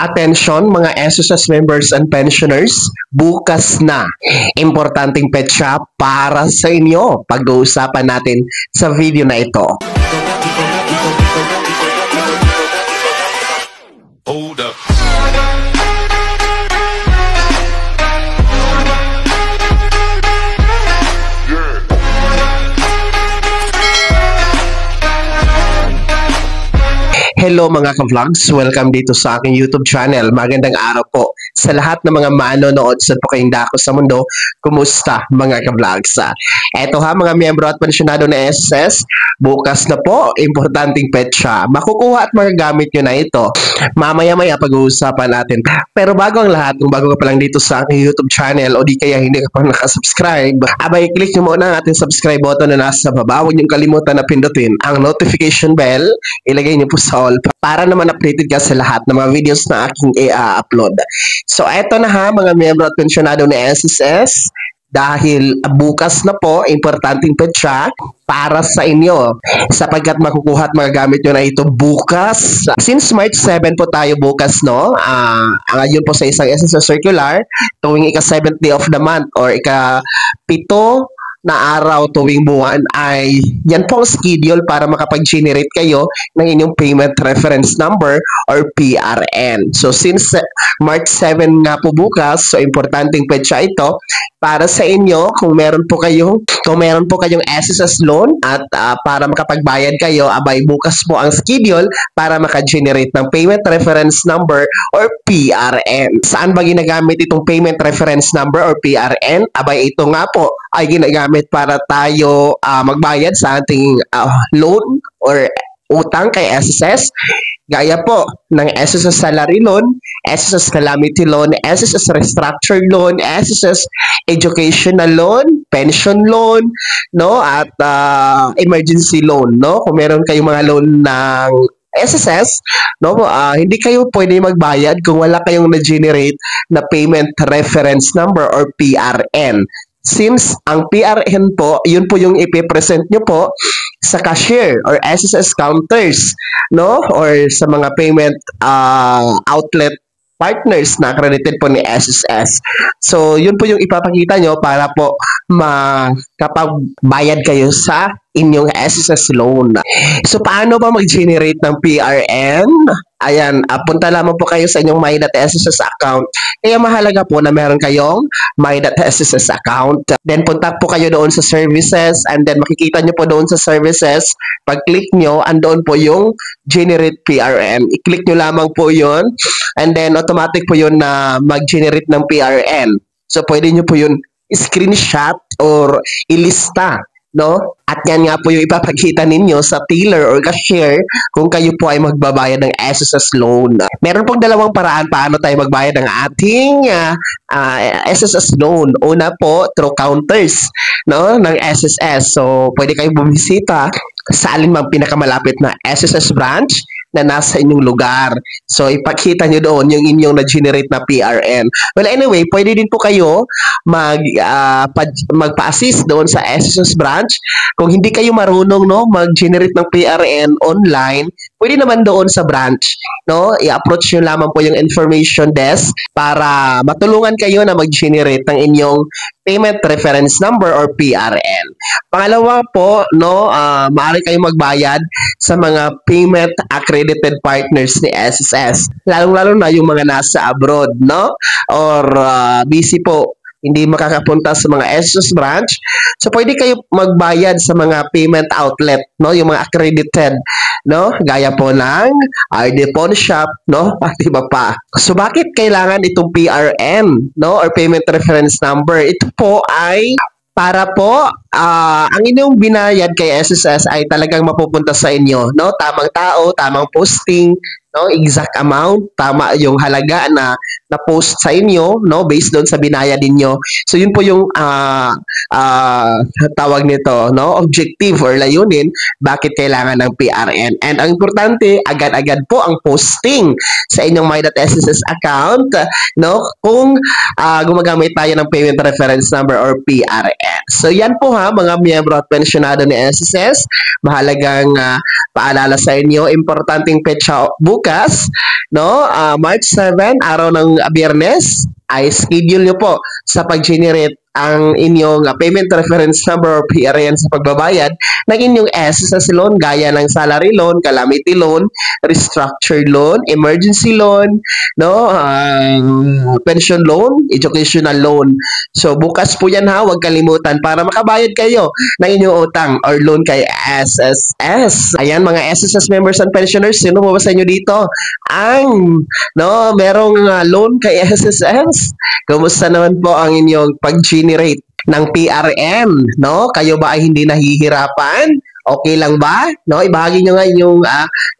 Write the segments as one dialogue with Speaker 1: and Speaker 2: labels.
Speaker 1: Attention mga SSS members and pensioners, bukas na. Importanteng petsa para sa inyo. Pag-uusapan natin sa video na ito.
Speaker 2: Hold up.
Speaker 1: Hello mga ka-vlogs, welcome dito sa aking YouTube channel. Magandang araw po sa lahat ng mga manonood sa po kayong dako sa mundo. Kumusta mga ka-vlogs? Eto ha mga miyembro at pensyonado na SSS, bukas na po, importanteng petsa. Makukuha at magagamit nyo na ito. Mamaya-maya pag-uusapan natin. Pero bago ang lahat, kung bago ka pa lang dito sa aking YouTube channel o di kaya hindi ka pa nakasubscribe, abay click nyo muna ang ating subscribe button na nasa baba. Huwag nyo kalimutan na pindutin ang notification bell. Ilagay nyo po sa all para naman updated ka sa lahat ng mga videos na aking i-upload. So, eto na ha, mga miyembro at pensyonado ng SSS. Dahil bukas na po, importanteng petsa para sa inyo. Sapagkat makukuha at magagamit nyo na ito bukas. Since March 7 po tayo bukas, no? Ngayon po sa isang SSS circular, tuwing ika-7th day of the month or ika-7 na araw tuwing buwan ay yan po ang schedule para makapag-generate kayo ng inyong payment reference number or PRN. So since March 7 nga po bukas, so importanteng petsa ito para sa inyo kung meron po kayong SSS loan at para makapagbayad kayo, abay bukas po ang schedule para maka-generate ng payment reference number or PRN. Saan ba ginagamit itong payment reference number or PRN? Abay ito nga po ay ginagamit para tayo magbayad sa ating loan or utang kay SSS. Gaya po ng SSS Salary Loan, SSS Calamity Loan, SSS Restructured Loan, SSS Educational Loan, Pension Loan, no? At Emergency Loan, no? Kung meron kayong mga loan ng SSS, no? Hindi kayo pwede magbayad kung wala kayong na-generate na Payment Reference Number or PRN. Since ang PRN po, yun po yung ipipresent nyo po sa cashier or SSS counters, no? Or sa mga payment outlet partners na accredited po ni SSS. So, yun po yung ipapakita nyo para po makapagbayad kayo sa inyong SSS loan. So, paano ba mag-generate ng PRN? Ayan, punta lamang po kayo sa inyong My.SSS account. Kaya mahalaga po na meron kayong My.SSS account. Then, punta po kayo doon sa services and then makikita nyo po doon sa services. Pag-click nyo, andoon po yung generate PRN. I-click nyo lamang po yun and then automatic po yun na mag-generate ng PRN. So, pwede nyo po yun screenshot or ilista, no? At yan nga po yung ipapakita ninyo sa teller or cashier kung kayo po ay magbabayad ng SSS loan. Meron pong dalawang paraan paano tayo magbayad ng ating SSS loan. Una po, through counters, no, ng SSS. So, pwede kayo bumisita sa alinmang pinakamalapit na SSS branch na nasa inyong lugar. So, ipakita nyo doon yung inyong na-generate na PRN. Well, anyway, pwede din po kayo magpa-assist doon sa SSS branch. Kung hindi kayo marunong, no, mag-generate ng PRN online, pwede naman doon sa branch, no? I-approach nyo lamang po yung information desk para matulungan kayo na mag-generate ng inyong payment reference number or PRN. Pangalawa po, no, maaari kayong magbayad sa mga payment accredited partners ni SSS. Lalong-lalo na yung mga nasa abroad, no? Or busy po, hindi makakapunta sa mga SSS branch. So, pwede kayo magbayad sa mga payment outlet, no? Yung mga accredited, no? Gaya po ng RD Pawn Shop, no? At iba pa. So, bakit kailangan itong PRN, no? Or Payment Reference Number? Ito po ay para po ang inyong binayad kay SSS ay talagang mapupunta sa inyo, no? Tamang tao, tamang posting, no? Exact amount, tama yung halaga na na-post sa inyo, no? Based doon sa binayad ninyo. So, yun po yung tawag nito, no? Objective or layunin, bakit kailangan ng PRN. And ang importante, agad-agad po ang posting sa inyong My.SSS account, no? Kung gumagamit tayo ng Payment Reference Number or PRN. So, yan po ha, mga miyembro at pensyonado ni SSS. Mahalagang paalala sa inyo, importanteng petsa bukas, no, March 7, araw ng Biyernes, ay schedule nyo po sa pag-generate ang inyong payment reference number or PRN sa pagbabayad ng inyong SSS loan gaya ng salary loan, calamity loan, restructured loan, emergency loan, no, pension loan, educational loan. So bukas po yan ha, huwag kalimutan para makabayad kayo ng inyong utang or loan kay SSS. Ayan mga SSS members and pensioners, sino po ba sa inyo dito ang merong loan kay SSS? Kumusta naman po ang inyong pag-generate ng PRN, no? Kayo ba ay hindi nahihirapan? Okay lang ba? No, ibahagi nyo nga yung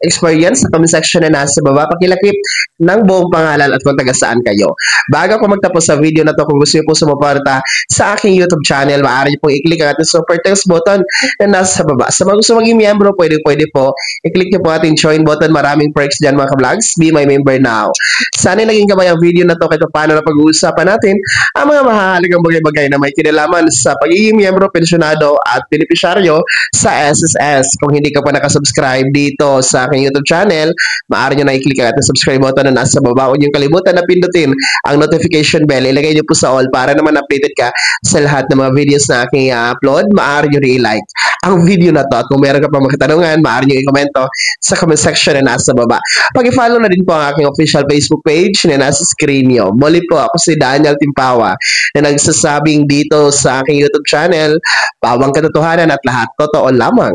Speaker 1: experience sa comment section na nasa baba. Pakilakip ng buong pangalan at kung taga saan kayo. Bago ako magtapos sa video na to, kung gusto nyo po sumuporta sa aking YouTube channel, maaari nyo pong i-click ang ating super thanks button na nasa baba. Sa mga gusto maging miyembro, pwede po. I-click nyo po ating join button. Maraming perks dyan mga ka-vlogs. Be my member now. Sana naging kamay ang video na to kahit paano na pag-uusapan natin ang mga mahalagang bagay-bagay na may kinalaman sa pagiging miyembro, pensyonado at benepisyaryo sa SSS. Kung hindi ka pa nakasubscribe dito sa aking YouTube channel, maaari nyo na i-click ang ating subscribe button na nasa baba. Huwag niyong kalimutan na pindutin ang notification bell. Ilagay niyo po sa all para naman updated ka sa lahat ng mga videos na aking upload. Maaari nyo i-like ang video na to. At kung meron ka pa mga katanungan, maaari nyo i-komento sa comment section na nasa baba. Pag-follow na din po ang aking official Facebook page na nasa screen nyo. Muli po, ako si Daniel Timpawa na nagsasabing dito sa aking YouTube channel, pawang katotohanan at lahat totoo lamang.